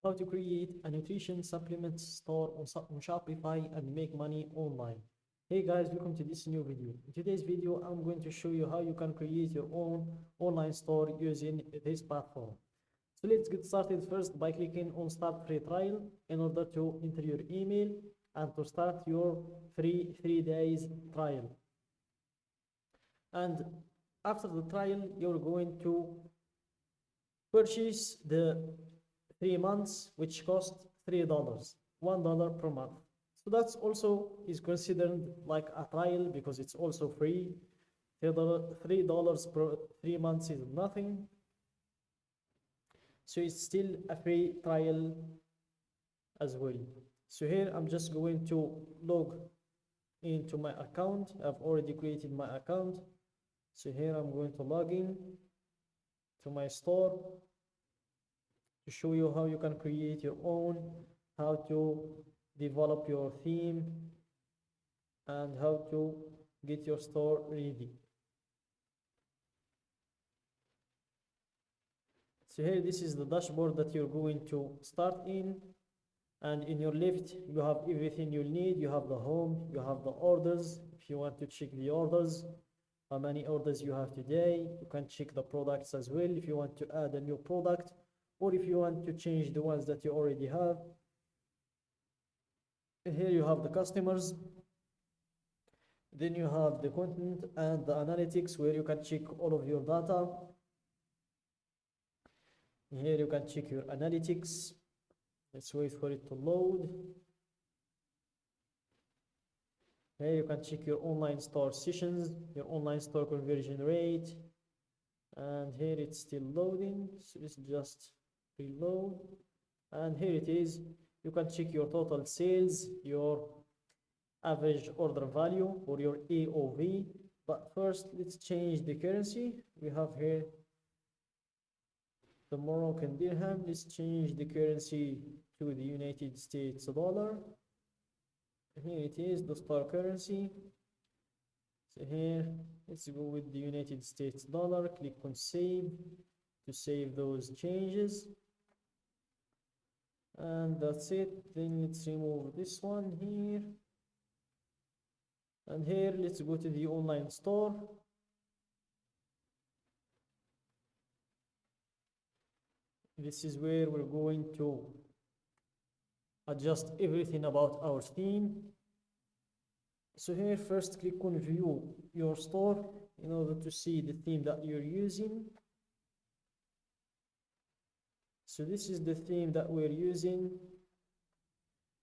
How to create a nutrition supplement store on Shopify and make money online. Hey guys, welcome to this new video. In today's video, I'm going to show you how you can create your own online store using this platform. So let's get started first by clicking on Start Free Trial in order to enter your email and to start your free 3 days trial. And after the trial, you're going to purchase the 3 months, which cost $3, $1 per month. So that's also is considered like a trial because it's also free. $3 per 3 months is nothing. So it's still a free trial as well. So here I'm just going to log into my account. I've already created my account. So here I'm going to log in to my store to show you how you can create your own, how to develop your theme, and how to get your store ready. So here, this is the dashboard that you're going to start in, and in your left you have everything you'll need. You have the home, you have the orders. If you want to check the orders, how many orders you have today, you can check the products as well if you want to add a new product, or if you want to change the ones that you already have. Here you have the customers, then you have the content and the analytics where you can check all of your data. Here you can check your analytics. Let's wait for it to load. Here you can check your online store sessions, your online store conversion rate, and here it's still loading, so let's just reload. And here it is. You can check your total sales, your average order value, or your AOV. But first, let's change the currency. We have here the Moroccan dirham. Let's change the currency to the United States dollar. Here it is, the star currency. So here, let's go with the United States dollar. Click on save to save those changes. And that's it. Then let's remove this one here. And here, let's go to the online store. This is where we're going to adjust everything about our theme. So here, first click on view your store in order to see the theme that you're using. So this is the theme that we're using.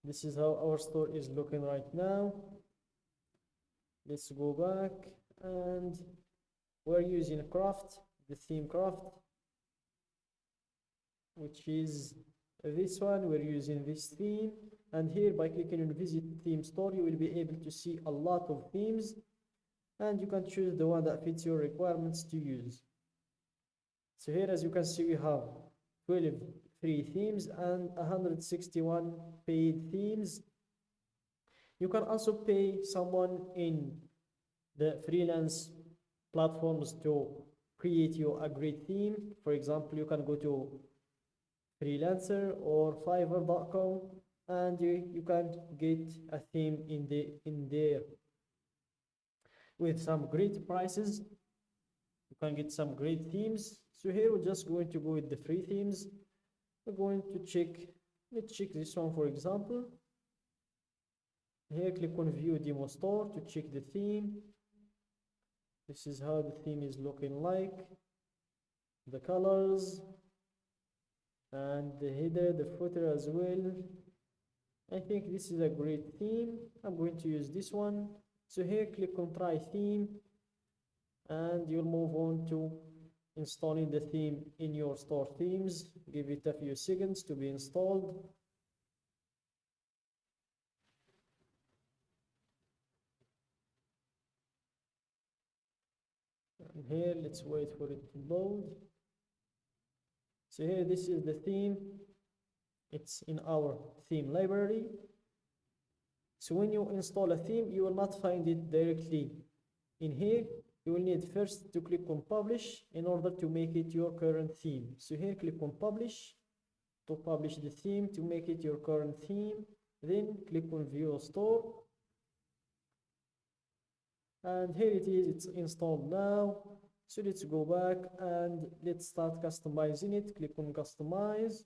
This is how our store is looking right now. Let's go back, and we're using craft, the theme craft, which is this one. We're using this theme, and here by clicking on visit theme store, you will be able to see a lot of themes, and you can choose the one that fits your requirements to use. So here, as you can see, we have 12 free themes and 161 paid themes. You can also pay someone in the freelance platforms to create you a great theme. For example, you can go to Freelancer or Fiverr.com, and you can get a theme in there with some great prices. You can get some great themes. So here we're just going to go with the free themes. We're going to check, let's check this one for example. Here click on view demo store to check the theme. This is how the theme is looking like, the colors, and the header, the footer as well. I think this is a great theme. I'm going to use this one. So here click on try theme, and you'll move on to installing the theme in your store themes. Give it a few seconds to be installed. And here, let's wait for it to load. So here, this is the theme. It's in our theme library. So when you install a theme, you will not find it directly in here. You will need first to click on publish in order to make it your current theme. So here, click on publish. to publish the theme to make it your current theme. Then click on view store, and here it is, it's installed now. So let's go back and let's start customizing it. Click on customize,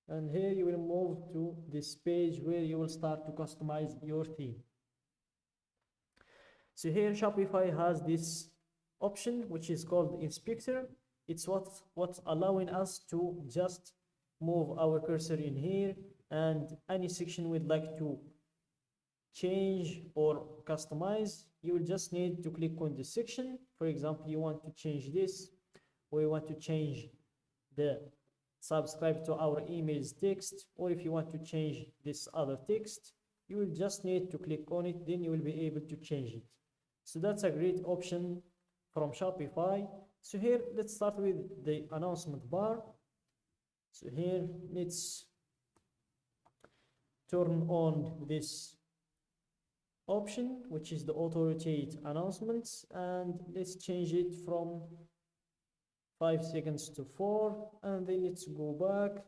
and here you will move to this page where you will start to customize your theme. So here Shopify has this option which is called inspector. It's what's allowing us to just move our cursor in here, and any section we'd like to change or customize, you will just need to click on the section. For example, you want to change this, or you want to change the subscribe to our emails text, or if you want to change this other text, you will just need to click on it, then you will be able to change it. So that's a great option from Shopify. So here let's start with the announcement bar. So here let's turn on this option which is the auto rotate announcements, and let's change it from 5 seconds to 4, and then let's go back.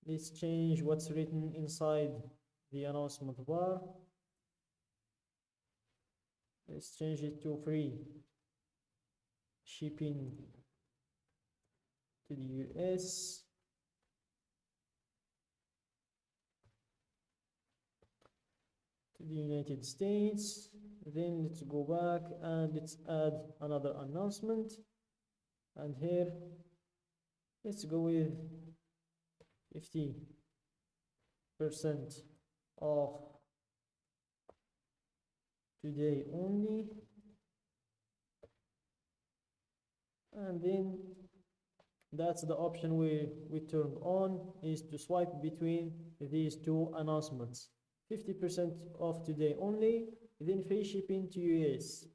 Let's change what's written inside the announcement bar. Let's change it to free shipping to the US. To the United States. Then let's go back and let's add another announcement, and here let's go with 50% off today only, and then that's the option we turned on, is to swipe between these two announcements. 50% off today only, then free shipping to US.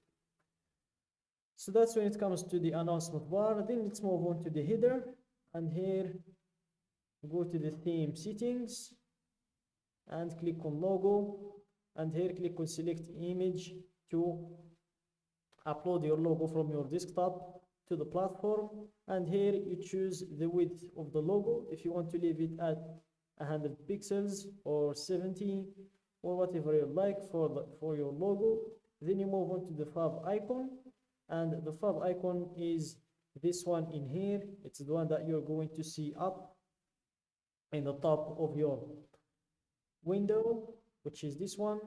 So that's when it comes to the announcement bar. Then let's move on to the header, and here go to the theme settings and click on logo, and here click on select image to upload your logo from your desktop to the platform, and here you choose the width of the logo, if you want to leave it at 100 pixels or 70 or whatever you like for your logo. Then you move on to the fav icon, and the fav icon is this one in here. It's the one that you're going to see up in the top of your window, which is this one.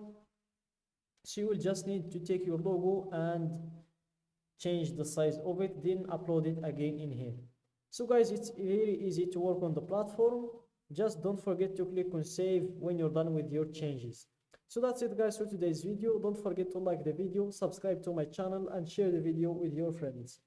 So you will just need to take your logo and change the size of it, then upload it again in here. So guys, it's very easy to work on the platform. Just don't forget to click on save when you're done with your changes. So that's it guys for today's video. Don't forget to like the video, subscribe to my channel, and share the video with your friends.